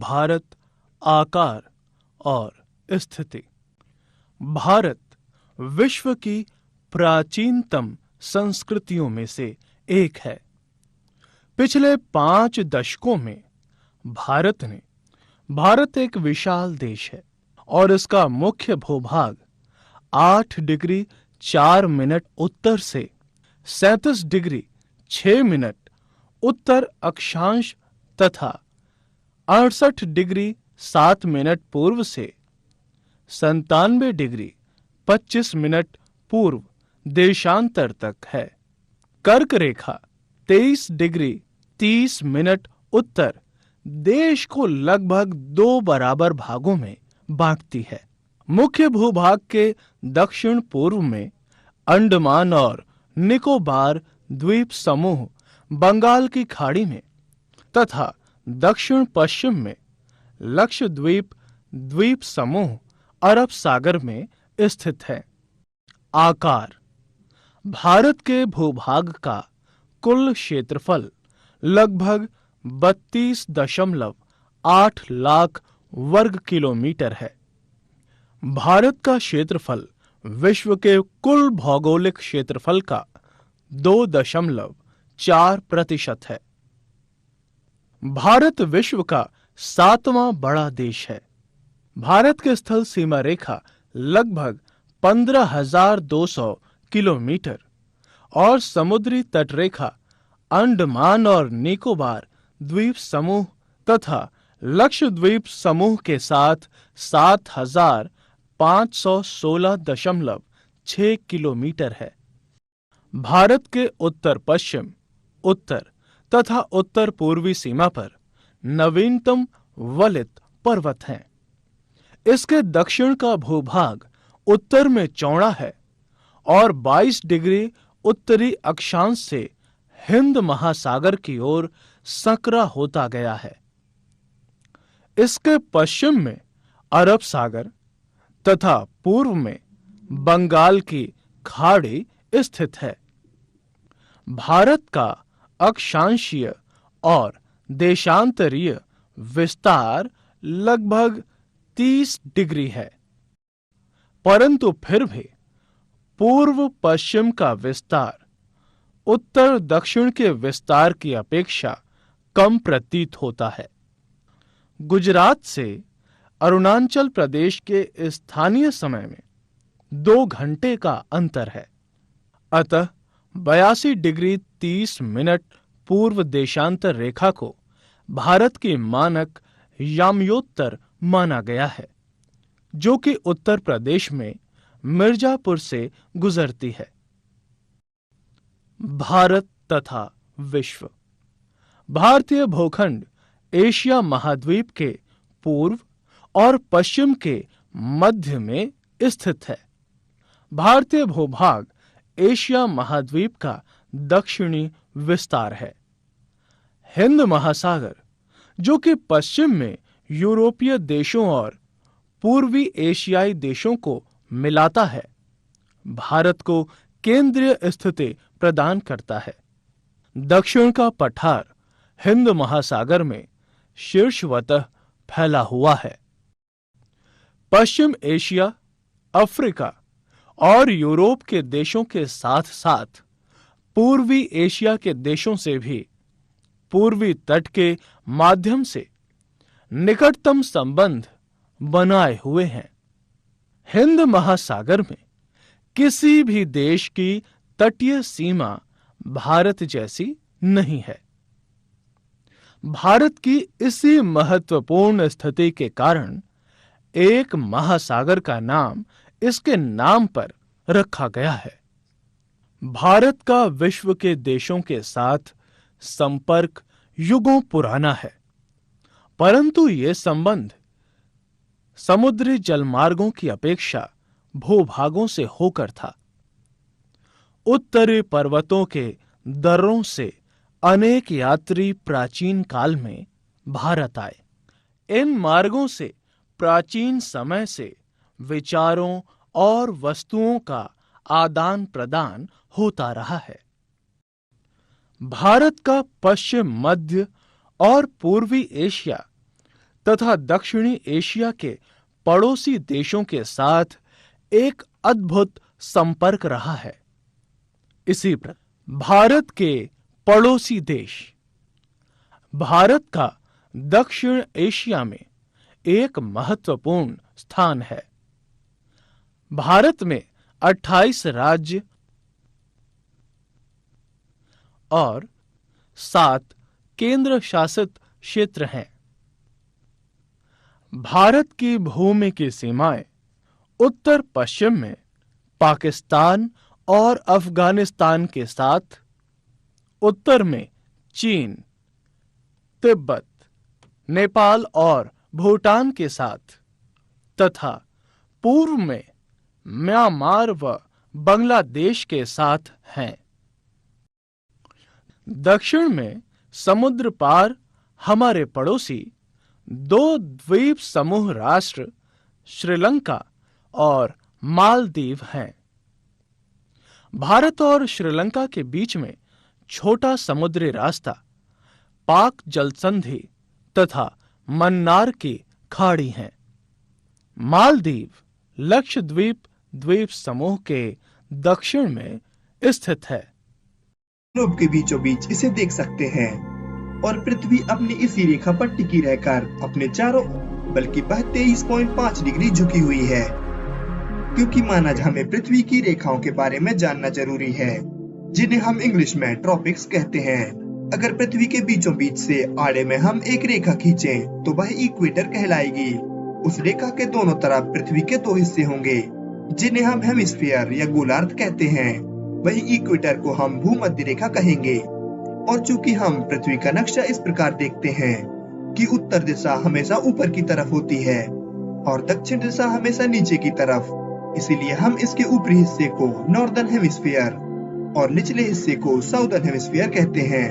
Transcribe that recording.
भारत, आकार और स्थिति। भारत विश्व की प्राचीनतम संस्कृतियों में से एक है। पिछले 5 दशकों में भारत एक विशाल देश है और इसका मुख्य भूभाग 8 डिग्री 4 मिनट उत्तर से 37 डिग्री 6 मिनट उत्तर अक्षांश तथा 68 डिग्री 7 मिनट पूर्व से 97 डिग्री 25 मिनट पूर्व देशांतर तक है। कर्क रेखा 23 डिग्री 30 मिनट उत्तर देश को लगभग 2 बराबर भागों में बांटती है। मुख्य भूभाग के दक्षिण पूर्व में अंडमान और निकोबार द्वीप समूह बंगाल की खाड़ी में तथा दक्षिण पश्चिम में लक्षद्वीप द्वीप समूह अरब सागर में स्थित है। आकार। भारत के भूभाग का कुल क्षेत्रफल लगभग 32.8 लाख वर्ग किलोमीटर है। भारत का क्षेत्रफल विश्व के कुल भौगोलिक क्षेत्रफल का 2.4% है। भारत विश्व का 7वां बड़ा देश है। भारत की स्थल सीमा रेखा लगभग 15,200 किलोमीटर और समुद्री तटरेखा अंडमान और निकोबार द्वीप समूह तथा लक्षद्वीप समूह के साथ 7,516.6 किलोमीटर है। भारत के उत्तर पश्चिम, उत्तर तथा उत्तर पूर्वी सीमा पर नवीनतम वलित पर्वत हैं। इसके दक्षिण का भूभाग उत्तर में चौड़ा है और 22 डिग्री उत्तरी अक्षांश से हिंद महासागर की ओर संकरा होता गया है। इसके पश्चिम में अरब सागर तथा पूर्व में बंगाल की खाड़ी स्थित है। भारत का अक्षांशीय और देशांतरीय विस्तार लगभग 30 डिग्री है, परंतु फिर भी पूर्व पश्चिम का विस्तार उत्तर दक्षिण के विस्तार की अपेक्षा कम प्रतीत होता है। गुजरात से अरुणाचल प्रदेश के स्थानीय समय में 2 घंटे का अंतर है। अतः 82 डिग्री 30 मिनट पूर्व देशांतर रेखा को भारत की मानक याम्योत्तर माना गया है, जो कि उत्तर प्रदेश में मिर्जापुर से गुजरती है। भारत तथा विश्व। भारतीय भूखंड एशिया महाद्वीप के पूर्व और पश्चिम के मध्य में स्थित है। भारतीय भूभाग एशिया महाद्वीप का दक्षिणी विस्तार है। हिंद महासागर, जो कि पश्चिम में यूरोपीय देशों और पूर्वी एशियाई देशों को मिलाता है, भारत को केंद्रीय स्थिति प्रदान करता है। दक्षिण का पठार हिंद महासागर में शीर्षवतः फैला हुआ है। पश्चिम एशिया, अफ्रीका और यूरोप के देशों के साथ साथ पूर्वी एशिया के देशों से भी पूर्वी तट के माध्यम से निकटतम संबंध बनाए हुए हैं। हिंद महासागर में किसी भी देश की तटीय सीमा भारत जैसी नहीं है। भारत की इसी महत्वपूर्ण स्थिति के कारण एक महासागर का नाम इसके नाम पर रखा गया है। भारत का विश्व के देशों के साथ संपर्क युगों पुराना है, परंतु ये संबंध समुद्री जलमार्गों की अपेक्षा भूभागों से होकर था। उत्तरी पर्वतों के दर्रों से अनेक यात्री प्राचीन काल में भारत आए। इन मार्गों से प्राचीन समय से विचारों और वस्तुओं का आदान प्रदान होता रहा है। भारत का पश्चिम, मध्य और पूर्वी एशिया तथा दक्षिणी एशिया के पड़ोसी देशों के साथ एक अद्भुत संपर्क रहा है। इसी प्रकार भारत के पड़ोसी देश। भारत का दक्षिण एशिया में एक महत्वपूर्ण स्थान है। भारत में 28 राज्य और 7 केंद्र शासित क्षेत्र हैं। भारत की भूमि की सीमाएं उत्तर पश्चिम में पाकिस्तान और अफगानिस्तान के साथ, उत्तर में चीन, तिब्बत, नेपाल और भूटान के साथ तथा पूर्व में म्यांमार व बांग्लादेश के साथ हैं। दक्षिण में समुद्र पार हमारे पड़ोसी 2 द्वीप समूह राष्ट्र श्रीलंका और मालदीव हैं। भारत और श्रीलंका के बीच में छोटा समुद्री रास्ता, पाक जल संधि तथा मन्नार की खाड़ी है। मालदीव लक्षद्वीप द्वीप समूह के दक्षिण में स्थित है। यूरोप के बीचों बीच इसे देख सकते हैं और पृथ्वी अपनी इसी रेखा पर टिकी रहकर अपने चारों बल्कि वह 23.5 डिग्री झुकी हुई है, क्योंकि माना हमें पृथ्वी की रेखाओं के बारे में जानना जरूरी है, जिन्हें हम इंग्लिश में ट्रॉपिक्स कहते हैं। अगर पृथ्वी के बीचों बीच से आड़े में हम एक रेखा खींचें तो वह इक्वेटर कहलाएगी। उस रेखा के दोनों तरफ पृथ्वी के 2 हिस्से होंगे, जिन्हें हम हेमिस्फीयर या गोलार्ध कहते हैं। वही इक्वेटर को हम भूमध्य रेखा कहेंगे। और चूंकि हम पृथ्वी का नक्शा इस प्रकार देखते हैं कि उत्तर दिशा हमेशा ऊपर की तरफ होती है और दक्षिण दिशा हमेशा नीचे की तरफ, इसीलिए हम इसके ऊपरी हिस्से को नॉर्दर्न हेमिस्फीयर और निचले हिस्से को साउदर्न हेमिस्फीयर कहते हैं।